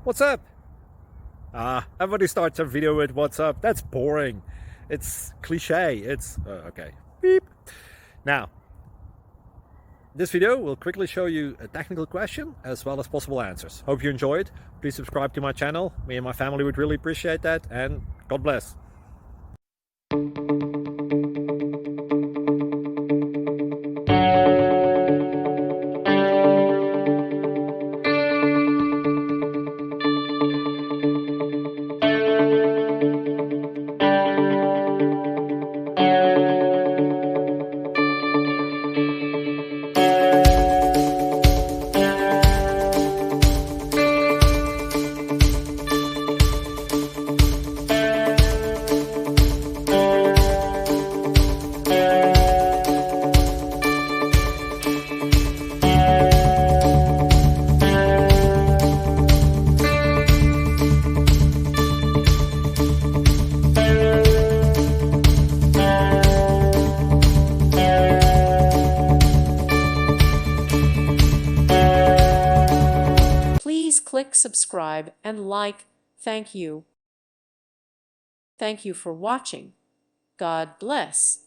What's up? Everybody starts a video with what's up. That's boring. It's cliche. It's okay. Beep. Now, this video will quickly show you a technical question as well as possible answers. Hope you enjoyed. Please subscribe to my channel. Me and my family would really appreciate that, and God bless. Please click subscribe and like. Thank you. Thank you for watching. God bless.